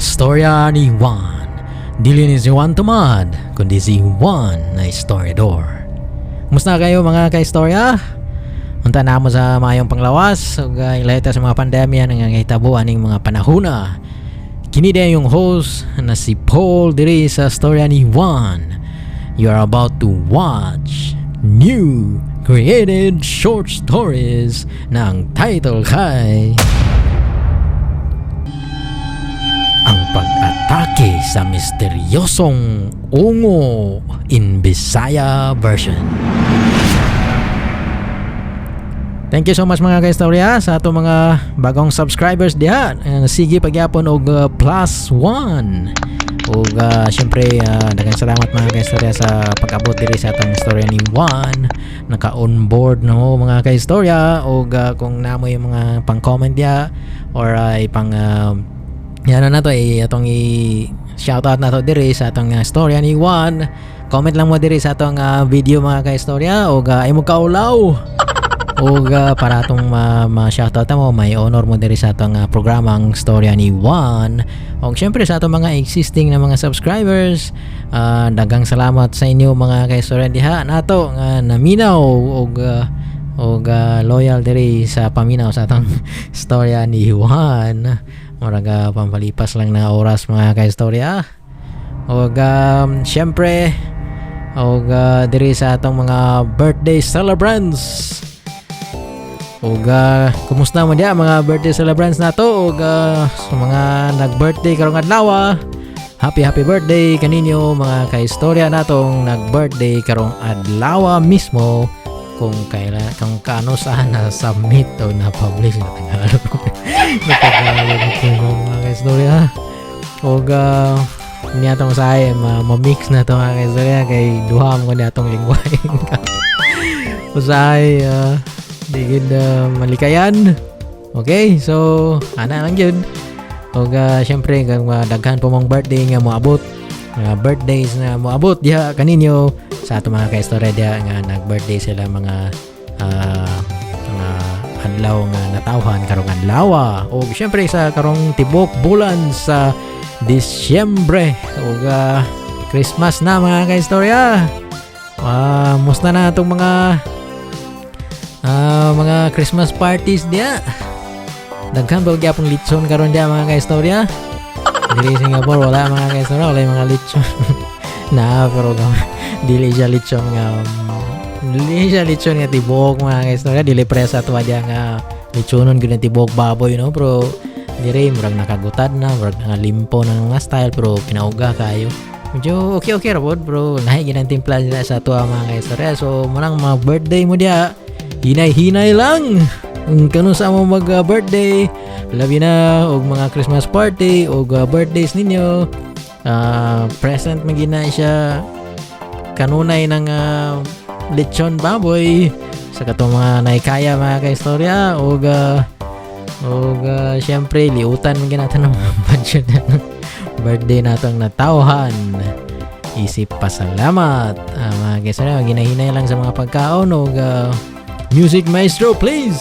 sa storya ni Juan. Dili ni si Juan tumad, kundi si Juan na istoryador. Musta kayo mga kaistorya? Unta na mo sa mayong panglawas ug ilahita sa mga pandemya nga nangangahitabo aning mga panahona. Kini din yung host na si Paul diri sa storya ni Juan. You are about to watch new created short stories na ang title kay Ang Pag-atake sa Misteryosong Ungo in Bisaya version. Thank you so much mga kaistorya sa ato mga bagong subscribers diha. Sige pagyapon og +1. Ug syempre daghang salamat mga kaistorya sa pag-abot diri sa atong istorya ni Juan. Naka-on board no mga kaistorya ug kung namoy mga pang-comment diha or pang yan na to atong i-shoutout na to diri sa atong istorya ni Juan. Comment lang mo diri sa atong video mga kaistorya ug imo kaulaw. Og para atong ma-shoutout mo, may honor mo diri sa atong programang storya ni Juan. Og syempre sa atong mga existing na mga subscribers, daghang salamat sa inyo mga kaistorya diha nato nga naminaw og loyal diri sa paminaw sa atong storya ni Juan. Murag pampalipas lang na oras mga kaistorya. Og syempre diri sa atong mga birthday celebrants. Og kumusta mo diya mga birthday celebrants nato og sa mga nag-birthday karong adlaw. Happy birthday kaninyo mga kaistorya natong nag-birthday karong adlaw mismo kung kailan kung kaano sana submit o na publish na Tagalog. Mga kaistorya. Og niya tong say ma-mix na to mga kaistorya kay duha mo ni atong lingwahe. Usay digid malikayan. Okay, so ana lang yun. Og syempre kung daghan po mong birthday nga moabot, mga birthdays na moabot diha kaninyo sa ato mga kaistorya diha nga nag-birthday sila mga adlaw nga natawhan karong adlaw. Og syempre sa karong tibok bulan sa Disyembre og Christmas na mga kaistorya. Musta na itong mga Christmas parties dia. Daghan ba gyapon litson karon dia mga kaistorya. Dili Singapore wala mga kaistorya, wala mga litson. Na pero dili siya litson nga tibok mga kaistorya, dili presa to dia nga litsonon gyud tibok baboy no, pero diri murag nakagutad na, murag limpo na nga style pero pinauga kayo. Medyo okay ra pod bro, nahi gyud ang timpla nila sa tuwa mga kaistorya. So manang mga birthday mo dia hinay-hinay lang kung sa mo mag-birthday, labi na og mga Christmas party og birthdays ninyo. Present magina siya kanunay ng lechon baboy sa katong mga naikaya mga kaistorya og syempre liutan magina natin ng budget ng birthday natong natawhan. Isip pasalamat mga kaistorya, ginahinay lang sa mga pagkaon og music maestro please.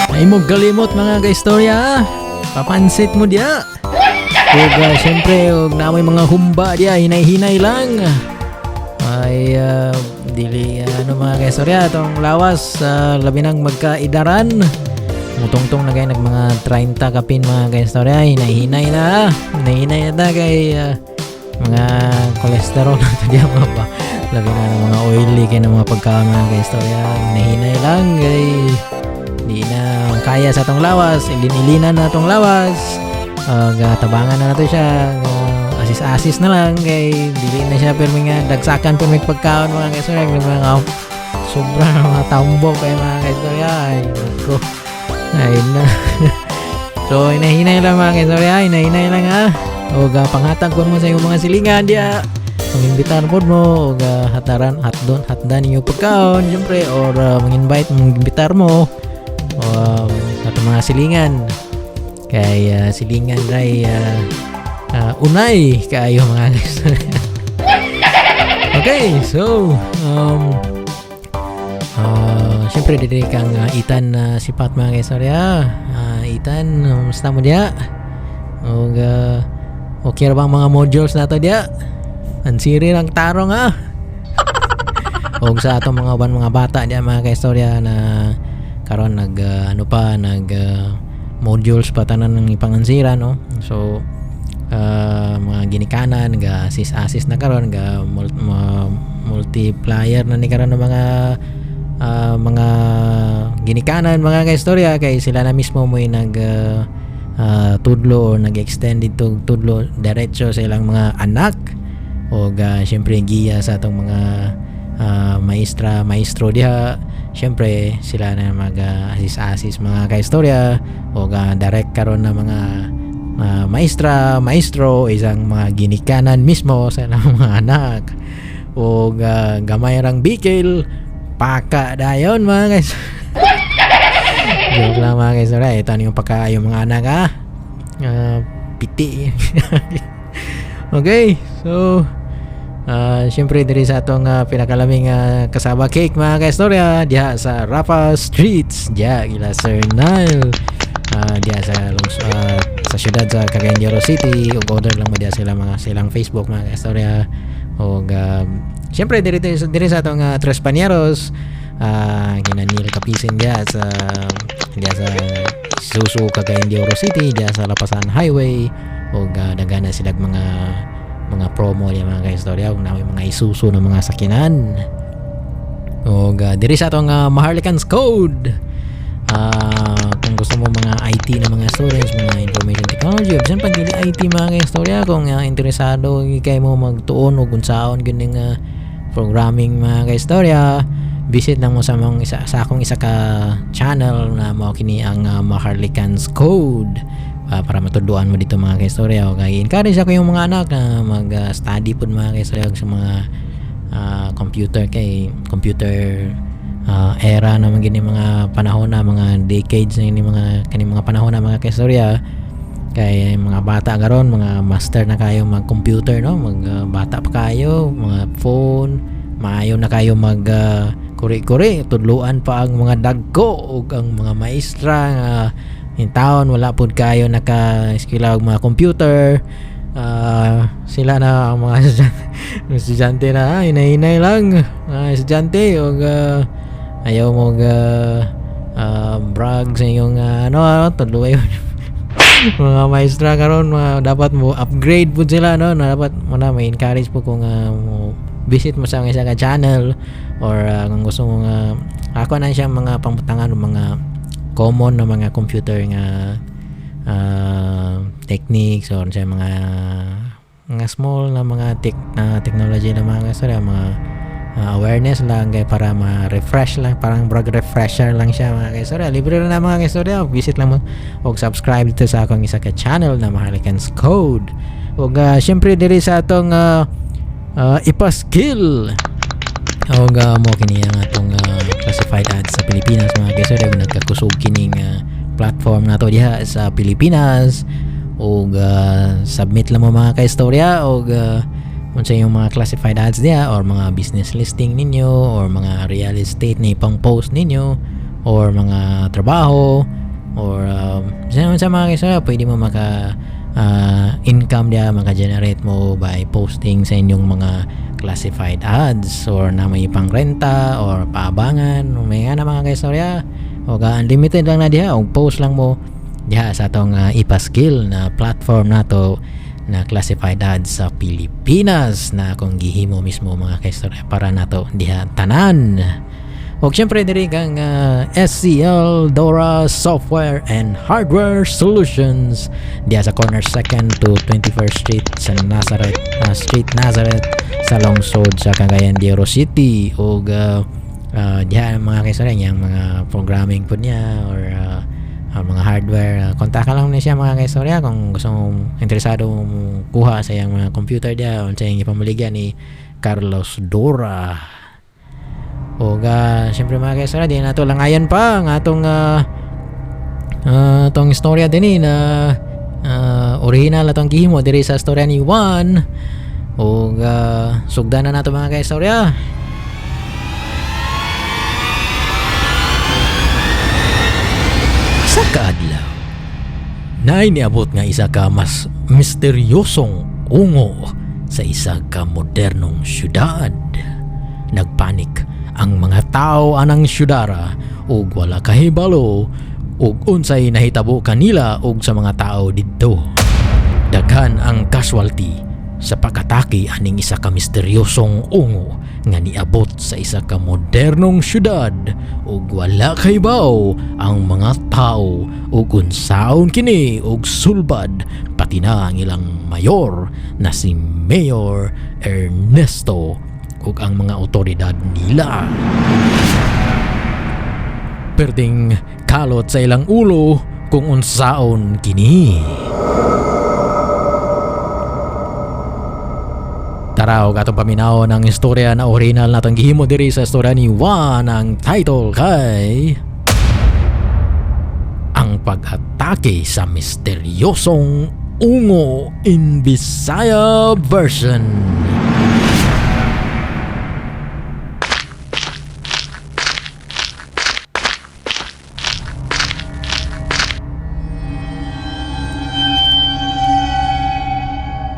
Ay mo galimot mga kaistorya, papansit mo dia. Og syempre og namoy mga humba dia, hinay-hinay lang. Ay dili mga kaistorya tong lawas labi nang magkaidaran. Mutongtong na kay nag mga 30 kapin mga kaistorya, hinay-hinay na. Hinay-hinay na kay mga cholesterol na to dia mga labi na ng mga oily kay ng mga pagkaon mga kaistorya. Hinay-hinay lang kay di na kaya sa tong lawas, ilin-ilinan na tong lawas. Tabangan na nato siya, asis-asis na lang kay dili na siya pero nga dagsakan pero may pagkaon mga kaistorya, mga sobra na mga tambok kay mga kaistorya. Ay na. So hinahinay lang mga kaistorya, hinahinay lang ha. O panghatag ko mo sa iyong mga silingan diya. pangimbitar pod mo og hatdan ninyo pagkaon syempre or mang-invite mong mo sa atong mga silingan kay silingan ray unay kaayo mga guys. Okay, so syempre dili kang Itan sipat mga guys. Itan, musta mo dia? Og okay ra bang mga modules nato dia? Ansiri lang tarong og sa atong mga bata dia mga kaistorya na karon nag modules pa tanan ng ipangansira no. So mga ginikanan ga assist na karon ga multiplier na ni karon ng mga ginikanan mga kaistorya kay sila na mismo mo nag tudlo o nag-extended tudlo diretso sa ilang mga anak o syempre giya sa atong mga maestro diha. Syempre sila na mag-assist mga kaistorya o direct karon na mga maestro isang mga ginikanan mismo sa ilang mga anak o gamay rang bikil paka dayon mga guys. Joke lang mga guys. Ito yung pagka yung mga anak piti. Okay, so syempre diri sa atong pinakalaming kasaba cake mga kaistorya diha sa Rapa Streets diha gila Sir Nile diha sa syudad sa Cagayan de Oro City ug order lang mo diha silang Facebook mga kaistorya ug syempre diri sa atong Tres Pañeros ginanil kapisin diha sa Susu Cagayan de Oro City diha sa Lapasan Highway ug dagana sila mga promo niya mga kaistorya ug namin mga isuso ng mga sakinan ug diri sa atong Maharlikan's Code kung gusto mo mga IT na mga students mga information technology o bisan pag dili IT mga kaistorya kung interesado kay mo magtuon og unsaon ganing programming mga kaistorya visit lang mo sa akong isa ka channel na mao kini ang Maharlikan's Code para matuduan mo dito mga kaistorya o encourage ako yung mga anak na mag-study po mga kaistorya sa mga computer era naman gini mga panahon na mga decades na gini mga panahon na mga kaistorya kay mga bata garon mga master na kayo mag computer no bata pa kayo mga phone maayo na kayo mag kuri-kuri tudluan pa ang mga dagko ug ang mga maestra nga in town wala pud kayo naka-eskwela og mga computer sila na ang mga estudyante na hinay-hinay lang estudyante og ayaw mo brag sa inyong tudlo yun mga maestra karon dapat mo upgrade pud sila no na dapat mo na may encourage po kung visit mo sa isa ka channel or kung gusto mo ako na siya mga pangbutangan mga common na mga computer nga techniques or sa mga small na mga technology na mga kasara mga awareness lang kay para ma-refresh lang parang brag refresher lang siya mga kaistorya libre na mga kaistorya visit lang mo o subscribe dito sa akong isa ka channel na Maharlikan's Code o syempre diri sa atong ipa-skill o mo kini ang atong classified ads sa Pilipinas mga kaistorya nagkakusog kining platform nato diha sa Pilipinas o submit lang mo mga kaistorya o unsa yung mga classified ads diha or mga business listing ninyo or mga real estate na ipang post ninyo or mga trabaho or sa mga kaistorya pwede mo maka income diha maka-generate mo by posting sa inyong mga classified ads or na may pang renta or paabangan may nga na mga kaistorya o unlimited lang na diha o post lang mo diha sa atong ipa-skill na platform nato na classified ads sa Pilipinas na kung gihimo mismo mga kaistorya para nato diha tanan o syempre diri kang SCL Dora Software and Hardware Solutions diha sa corner 2nd to 21st Street sa Nazareth sa lungsod sa Cagayan de Oro City o diha mga kaistorya yang mga programming po niya or mga hardware, kontakan lang na siya mga kaistorya kung gusto mong interesado mong kuha sa iyang mga computer dia o sa iyang ipamaligyan ni Carlos Dora. O siyempre mga kaistorya, di na ito langayan pa ang atong itong istorya din na original na itong gihimo diri sa istorya ni Juan. O sugdan na nato mga kaistorya. Isa ka adlaw, niabot nga isa ka mas misteryosong ungo sa isa ka modernong syudad. Nagpanik ang mga tao anang syudara ug wala kahibalo ug unsay nahitabo kanila ug sa mga tao didto. Daghan ang casualty sa pagkatake aning isa ka misteryosong ungo nga niabot sa isa ka modernong syudad ug wala kaybaw ang mga tao ug unsaon kini ug sulbad pati na ang ilang mayor na si Mayor Ernesto ug ang mga otoridad nila. Perding kalot sa ilang ulo kung unsaon kini. Tara og atong paminaw ng istorya na original natong gihimo diri sa istorya ni Juan. Ang title kay Ang Pag-atake sa Misteryosong Ungo in Bisaya version.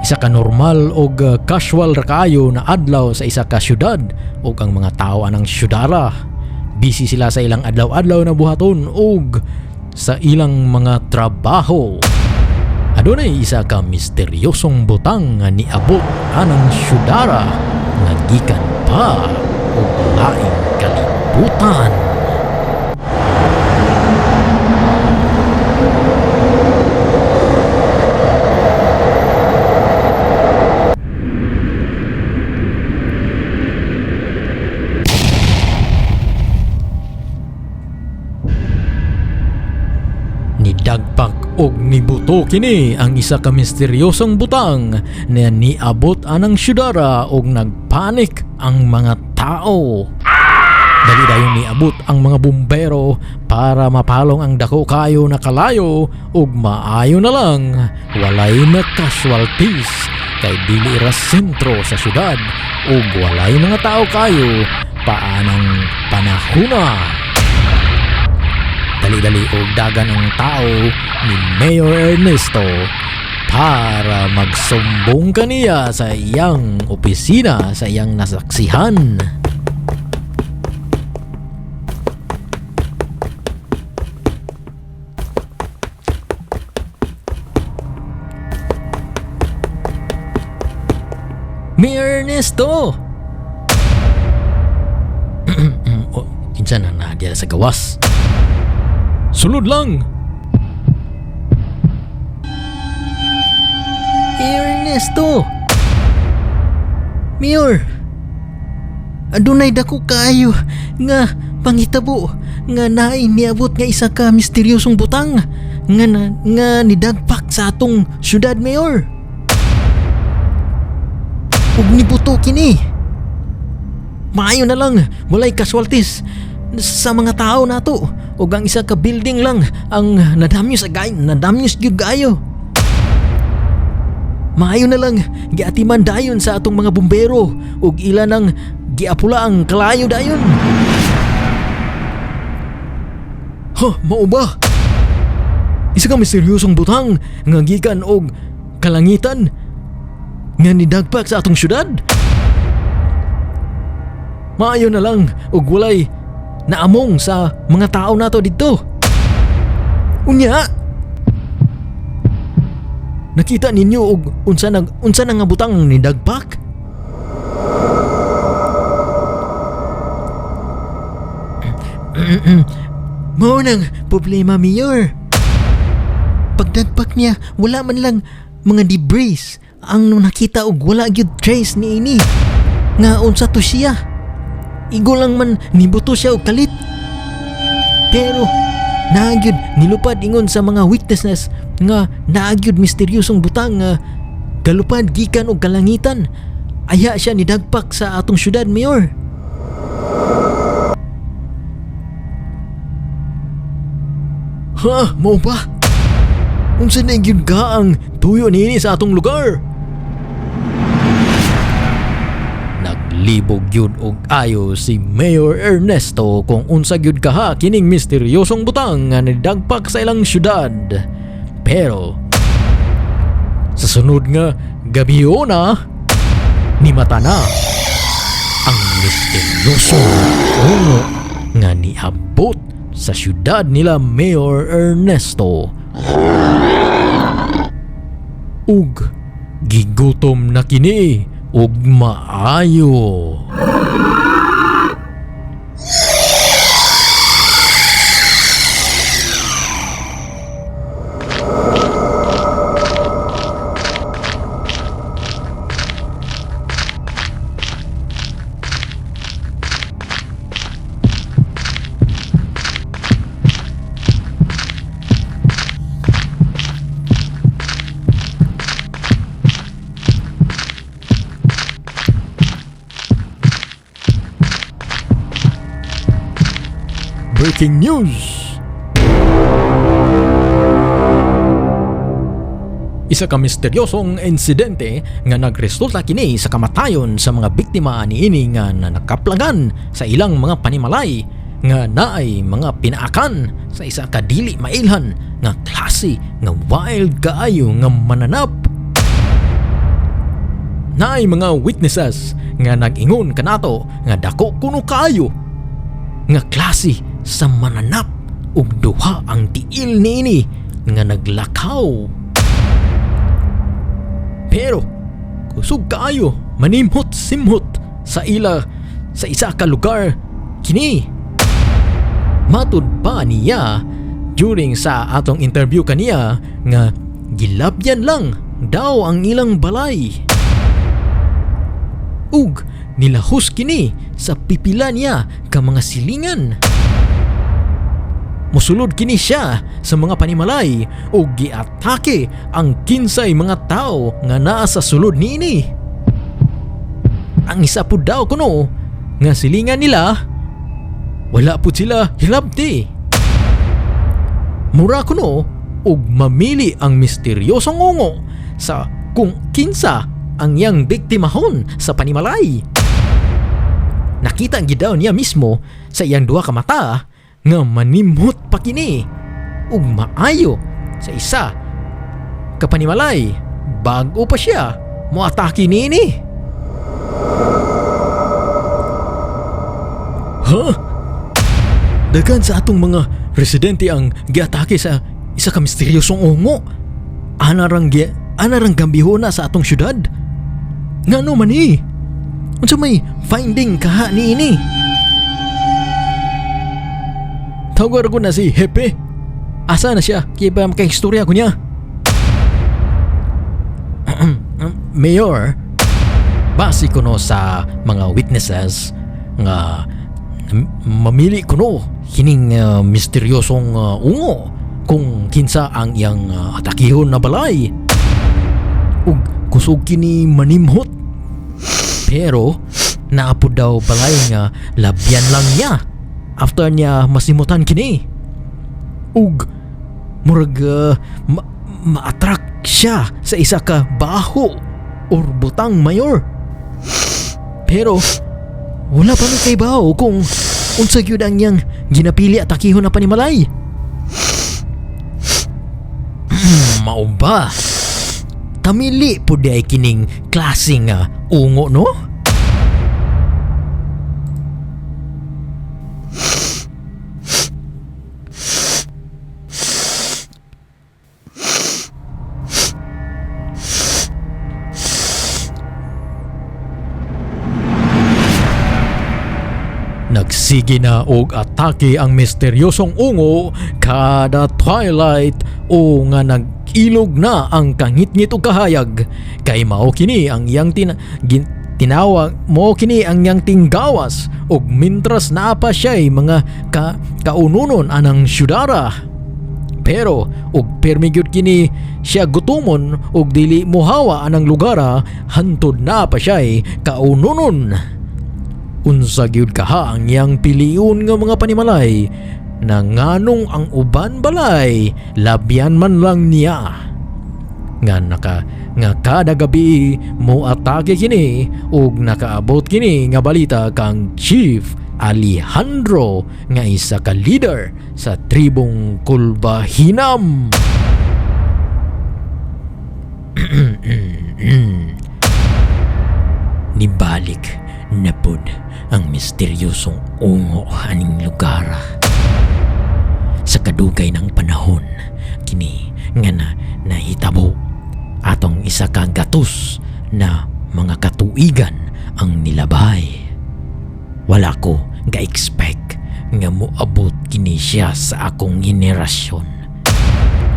Isa ka normal o casual ra kaayo na adlaw sa isa ka syudad o ang mga tao anang syudara. Busy sila sa ilang adlaw-adlaw na buhaton og sa ilang mga trabaho. Adunay isa ka misteryosong butang nga niabot anang syudara nga gikan pa og laing kalibutan. Nidagpak og nibuto kini ang isa ka misteryosong butang na niabot anang syudara og nagpanik ang mga tao. Dali dayon niabot ang mga bumbero para mapalong ang dako kayo na kalayo ug maayo na lang walay na casualties kay dili ra sentro sa syudad ug walay mga tao kayo paanang panahuna. Dali-dali og dagan ang tao ni Mayor Ernesto para magsumbong kaniya sa iyang opisina, sa iyang nasaksihan. Mayor Ernesto! Oh, kinsa na diya sa gawas. Sulod lang! Ernesto! Mayor! Adunay dako kayo nga pangitabo nga naay niabot nga isa ka misteryosong butang nga nidagpak sa atong syudad, Mayor. Ug nibuto kini. Maayo na lang, walay casualties sa mga tao nato. O ang isa ka building lang ang nadamyos gyud gayo. Maayo na lang giatiman dayon sa atong mga bumbero ug ila nang giapula ang kalayo dayon. Mao ba? Isa ka misteryosong butang nga gikan og kalangitan nga nidagpak sa atong syudad. Maayo na lang ug walay naamong sa mga tao nato dito. Unya, nakita ninyo og unsa na nga butang ni dagpak? Mao nang problema, Mayor. Pagdagpak niya, wala man lang mga debris ang nakita og wala gyud trace ni ini nga unsa to siya. Igo lang man nibuto siya og kalit. Pero Nagyud nilupad ingon sa mga witnesses nga nagyud misteryosong butang nga galupad gikan og kalangitan. Aya siya nidagpak sa atong syudad, Mayor. Ha, mao ba? Unsa na gyud ka ang tuyo niini sa atong lugar? Naglibog yun og ayo si Mayor Ernesto kung unsa gyud kaha kining misteryosong butang nga nidagpak sa ilang syudad. Pero sa sunod nga gabiona ni mata na ang misteryosong ungo nga niabot sa syudad nila Mayor Ernesto. Ug gigutom na kini ug maayo. Breaking news! Isa ka misteryosong insidente nga nagresulta kini sa kamatayon sa mga biktima niini nga nakaplagan sa ilang mga panimalay nga naay mga pinaakan sa isa ka dili mailhan nga klase nga wild kaayo nga mananap. Naay mga witnesses nga nag-ingon kanato nga dako kuno kaayo nga klase sa mananap ug duha ang tiil niini nga naglakaw. Pero kusog kaayo manimhot-simhot sa isa ka lugar kini. Matud pa niya during sa atong interview kaniya nga gilabyan lang daw ang ilang balay. Ug nilahos kini sa pipila niya ka mga silingan. Mosulod kini siya sa mga panimalay o giatake ang kinsay mga tao nga naa sa sulod niini. Ang isa po daw kuno nga silingan nila wala po sila hilabti. Mura kuno og mamili ang misteryosong ungo sa kung kinsa ang yang biktimahon sa panimalay. Nakita gid daw niya mismo sa iyang duha ka mata nga manimhot pa kini ug maayo sa isa ka panimalay bago pa siya moatake niini. Ha? Daghan sa atong mga residente ang giatake sa isa ka misteryosong ungo. Anarang gambihona sa atong syudad. Ngano man ni? Unsa may finding kaha niini? Tawag ko na si Hepe. Asa na siya? Kaya ba makahistorya ko niya? Mayor, base ko no sa mga witnesses nga mamili ko no hining misteryosong ungo kung kinsa ang iyang atakihon na balay. Ug kusog kini manimhot. Pero naapod daw balay nga labyan lang niya after niya masimutan kini. Ug murag ma-attract siya sa isa ka baho or butang, Mayor. Pero wala pa may kaybaw kung unsa gyud ang iyang ginapili at akihon na panimalay. Mao ba? Tamili po di ay kining klaseng ungo, no? Nagsige na og atake ang misteryosong ungo kada twilight o nga nag-ilog na ang kangit-ngit og kahayag kay mao kini ang iyang tinawag mo kini ang yang tinggawas ug mintras naa pa siya'y mga kaununon anang syudara. Pero ug permi gyud kini siya gutumon ug dili mohawa anang lugara hantod na pa siya'y kaununon. Unsa gyud kaha ang yang piliun nga mga panimalay na nganong ang uban balay labyan man lang niya nga kada gabi mo atake kini ug nakaabot kini nga balita kang Chief Alejandro nga isa ka leader sa tribong Kulbahinam. Nibalik na pud ang misteryosong ungo aning lugar. Sa kadugay ng panahon kini nga nahitabo atong isa ka gatos na mga katuigan ang nilabay. Wala ko ga-expect nga moabot kini siya sa akong henerasyon.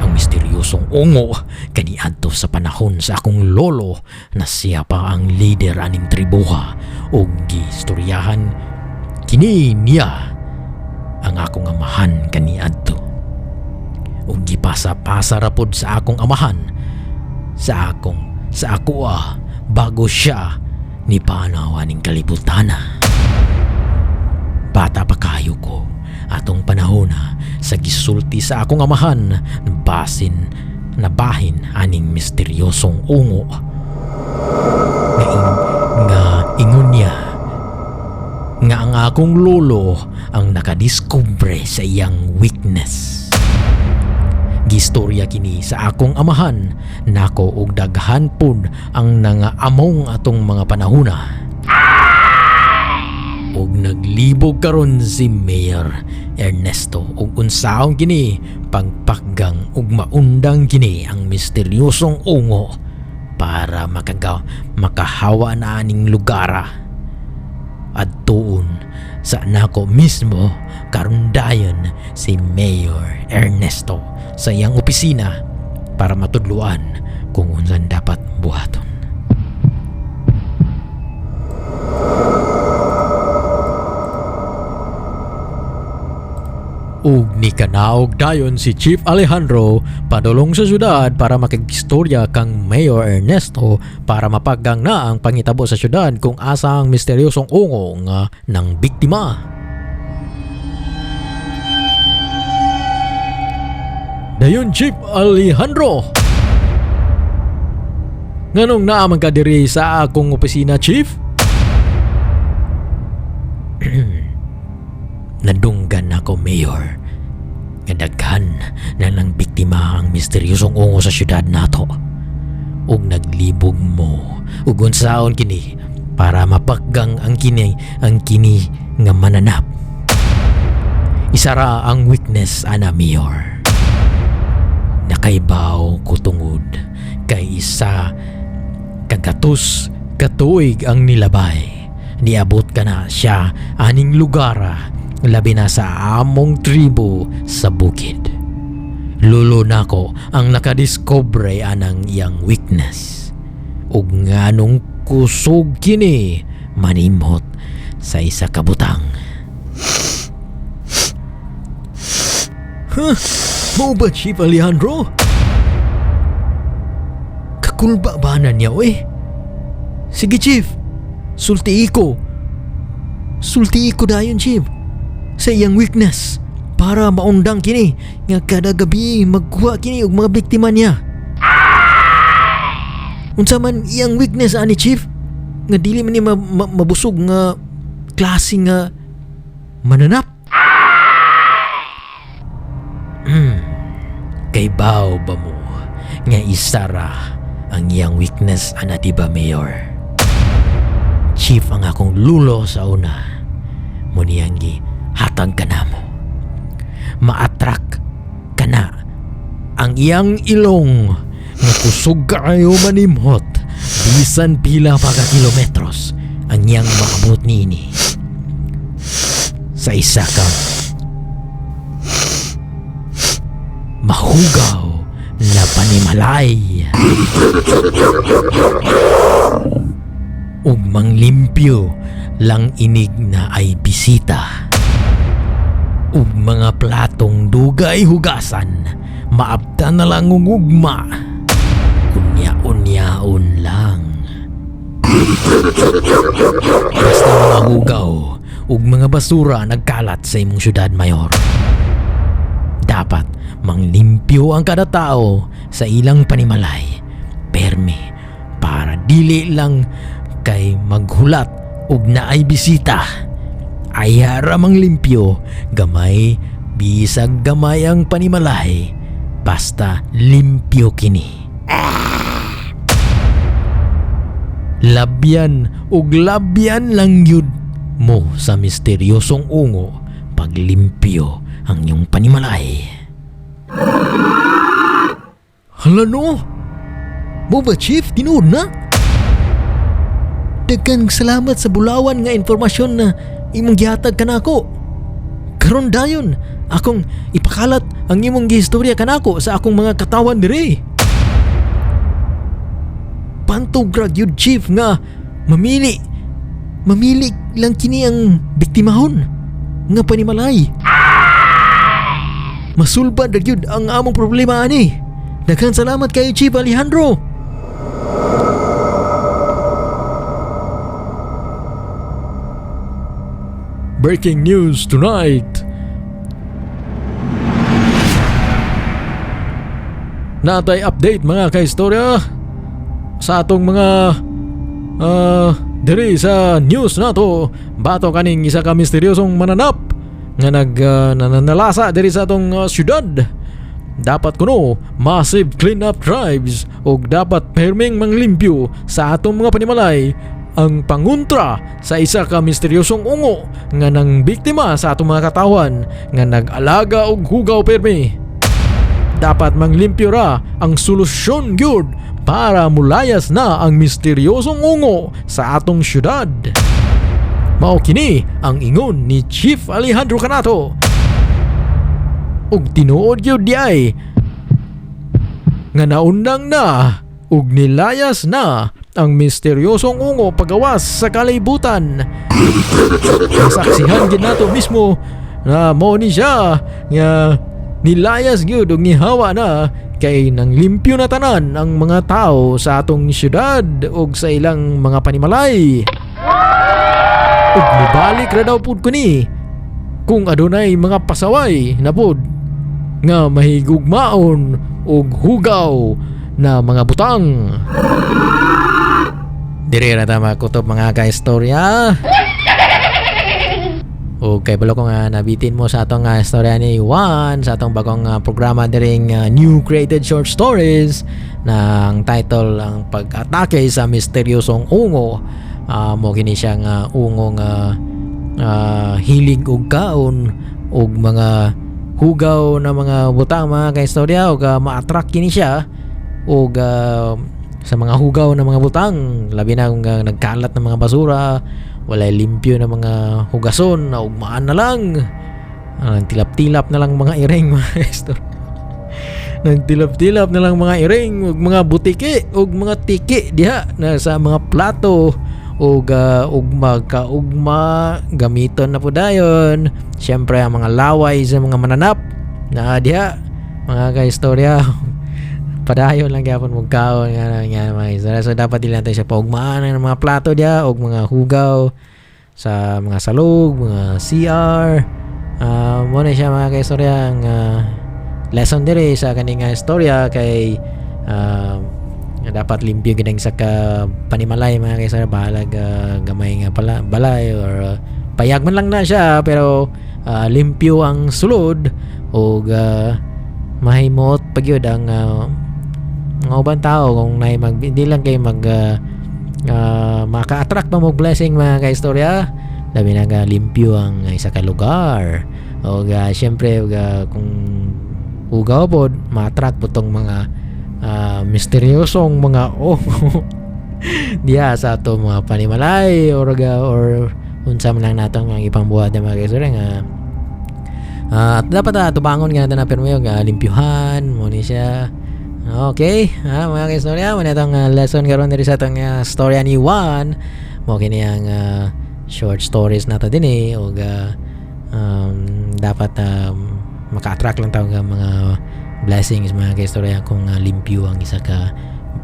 Ang misteryosong ungo kaniadto sa panahon sa akong lolo na siya pa ang leader aning tribuha ug gistoryahan kini niya ang akong amahan kaniadto. Ug gipasa-pasa ra pod sa akong amahan sa ako bago siya ni panaw aning kalibutana. Bata pa kayo ko atong panahon sa gisulti sa akong amahan nabahin aning misteryosong ungo nga ingon niya nga ang akong lolo ang nakadiskubre sa iyang weakness. Gistorya kini sa akong amahan nako og daghan pud ang nangaamong atong mga panahona. Og naglibog karon si Mayor Ernesto ug unsaon kini pagpakgang ug maundang kini ang misteryosong ungo para makahawa na aning lugara. At tuon sa nako mismo karon dayon si Mayor Ernesto sa iyang opisina para matudluan kung unsan dapat buhaton. Ug nikanaog dayon si Chief Alejandro padulong sa syudad para makigistorya kang Mayor Ernesto para mapaggang na ang pangitabo sa syudad kung asa ang misteryosong ungo nga ng biktima. Dayon Chief Alejandro, nganong naamang ka diri sa akong opisina, Chief? Nadunggan ako, Mayor. Nadaghan na ng biktima ang misteryosong ungo sa syudad nato. Ug naglibog mo ug unsaon kini para mapaggang ang kini nga mananap. Isara ang weakness ana, Mayor. Nakaibaw ko tungod kay isa kagatos katuig ang nilabay. Niabot ka na siya aning lugara labi na sa among tribo sa bukid. Lulo nako ang nakadiscover anang iyang weakness. Ug nganong kusog kini manimhot sa isa ka butang. Mo ba, Chief Alejandro? Kakulba ba na niya, Sige, Chief. Sulti ko dayon, Chief, sa iyang weakness para maundang kini nga kada gabi magkuha kini og mga biktima niya. Unsa man iyang weakness ani, Chief, nga dili man ni mabusog nga klase nga mananap. Kay bao ba mo nga isara ang iyang weakness ana, diba, Mayor? Chief ang akong lulo sa una. Muniyang hatag ka na mo. Ma-attract ka na ang iyang ilong nga kusog kaayo manimhot bisan pila pa ka kilometros ang iyang maabot nini sa isa kang mahugaw na panimalay. ug manglimpyo lang inig na ay bisita. Ug mga platong dugay hugasan, maabta na lang ug ugma. Unya-unyaon lang. Basta mga hugaw ug mga basura nagkalat sa imong syudad, Mayor. Dapat manglimpyo ang kada tao sa ilang panimalay. Permi para dili lang kay maghulat ug naay bisita. Ayara manglimpyo, gamay bisag gamay ang panimalay, basta limpyo kini. Labyan ug labyan lang yun mo sa misteryosong ungo paglimpyo ang iyong panimalay. Hala no? Mo ba, Chief? Tinuod na? Daghang salamat sa bulawan nga informasyon na imong gihatag kanako. Karon dayon akong ipakalat ang imong gihistorya kanako sa akong mga katawan dire. Pantog ra gyud, Chief, nga mamili lang kini ang biktimahon nga panimalay. Masulbad ra gyud ang among problema ani. Daghang salamat kayo, Chief Alejandro. Breaking news tonight. Natay update mga kaistorya sa atong mga diri sa news nato. Bato kaning isa ka misteryosong mananap nga nananalasa diri sa atong syudad. Dapat kuno massive cleanup drives ug dapat perming manglimpyo sa atong mga panimalay ang panguntra sa isa ka misteryosong ungo nga nang biktima sa atong mga katawan nga nag-alaga og hugaw permi. Dapat manglimpyo ra ang solusyon gyud para mulayas na ang misteryosong ungo sa atong syudad. Mao kini ang ingon ni Chief Alejandro Canato. Ug tinuod gyud diay nga naundang na ug nilayas na ang misteryosong ungo pagawas sa kalibutan. Nasaksihan gid nato mismo na mo ni siya nga nilayas gyud ug nihawa na kay nang limpyo na tanan ang mga tao sa atong syudad ug sa ilang mga panimalay. Ug mibalik ra daw pud kuni kung adunay mga pasaway na pud nga mahigugmaon ug hugaw na mga butang. Diri ra ta makutob mga kaistorya. O kay balo ko nga nabitin mo sa atong istorya ni Juan sa atong bagong programa diring new created short stories na ang title ang pag-atake sa misteryosong ungo. Mo kini siya nga ungo nga hilig og kaon og mga hugaw na mga butang mga kaistorya ug ma-attract kini siya og sa mga hugaw na mga butang, labi na kung nagkalat ng mga basura, walay limpyo na mga hugason na ugmaan na lang. Nagtilap-tilap na lang mga iring mga istor. Nagtilap-tilap na lang mga iring ug mga butiki ug mga tiki diha na sa mga plato ug ugma gamiton na po dayon. Siyempre ang mga laway sa mga mananap na diha mga kaistorya. Padayon lang gyapon magkaon nga mga istorya. So dapat dili natin siya paugmaan ng mga plato diya og mga hugaw sa mga salog, mga CR. Mo na siya mga kaistorya ang lesson dire sa kaning istorya kay dapat limpyo gid sa ka panimalay mga kaistorya. Bahalag gamay nga pala balay or payag man lang na siya pero limpyo ang sulod og mahimot pagyud ang mga ubang tao kung hindi lang kayo maka-attract pa mo blessing mga kaistorya. Labi na limpyo ang isa ka lugar o syempre kung ugaw po ma-attract po tong mga misteryosong mga diya sa ato mga panimalay or unsa man lang nato ang ipambuhat ng mga kaistorya nga at dapat tubangon nga na pero yung limpyuhan mo ni siya. Okay, mga kaistorya, mo na itong lesson karon diri sa itong storya ni Juan. mo kini ang short stories nato din o dapat maka-attract lang tawag mga blessings mga kaistorya kung limpyo ang isa ka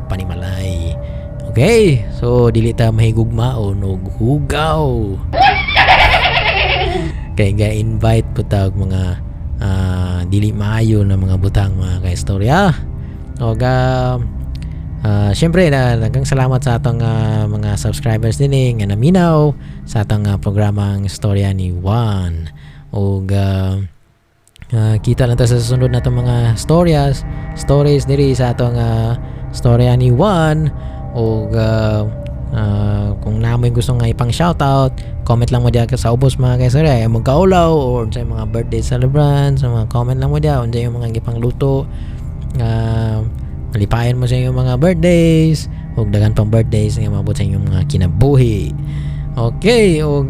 panimalay. Okay, so dili ta mahigugmaon og hugaw. Kay ga-invite po tawag mga dili maayo na mga butang mga kaistorya. O syempre nagang salamat sa atong mga subscribers din nga naminaw sa atong programang Istorya ni Juan. O kita lang ta sa susunod na itong mga stories diri sa atong Istorya ni Juan. O kung namoy gusto nga ipang shoutout, comment lang mo diya sa ubos mga kaistorya magkaulaw or sa mga birthday celebrants, mga comment lang mo diya unsa yung mga gipang luto. Malipayan mo sa inyong mga birthdays o dagan pang birthdays nga mabot sa inyong mga kinabuhi. Okay, o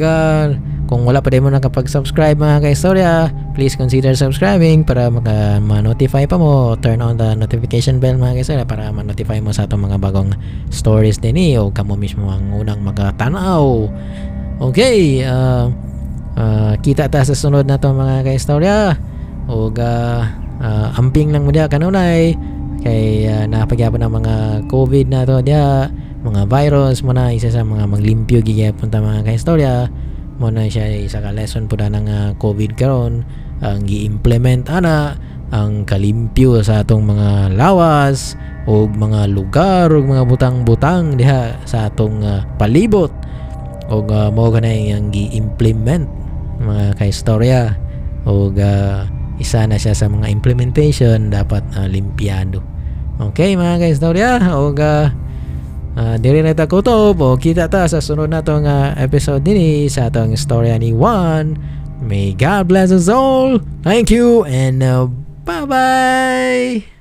kung wala pa din mo nakapag-subscribe mga kaistorya, please consider subscribing para ma-notify pa mo. Turn on the notification bell mga kaistorya para ma-notify mo sa itong mga bagong stories din o kamo mismo ang unang magtanaw. Okay, kita ta sa sunod na itong mga kaistorya o amping lang mo diya kanunay kay napagyapon ng mga COVID na to diya, mga virus mo na isa sa mga maglimpyo gigyapon ta mga kaistorya mo na siya isa ka lesson po na ng COVID karon ang gi-implement ang kalimpyo sa atong mga lawas o mga lugar o mga butang-butang diha sa atong palibot o mo kanay ang gi-implement mga kaistorya o isa na siya sa mga implementation dapat limpyado. Okay mga kaistorya o diri na ta kutob o kita ta sa sunod na tong episode din sa atong Istorya ni Juan. May God bless us all. Thank you and bye bye.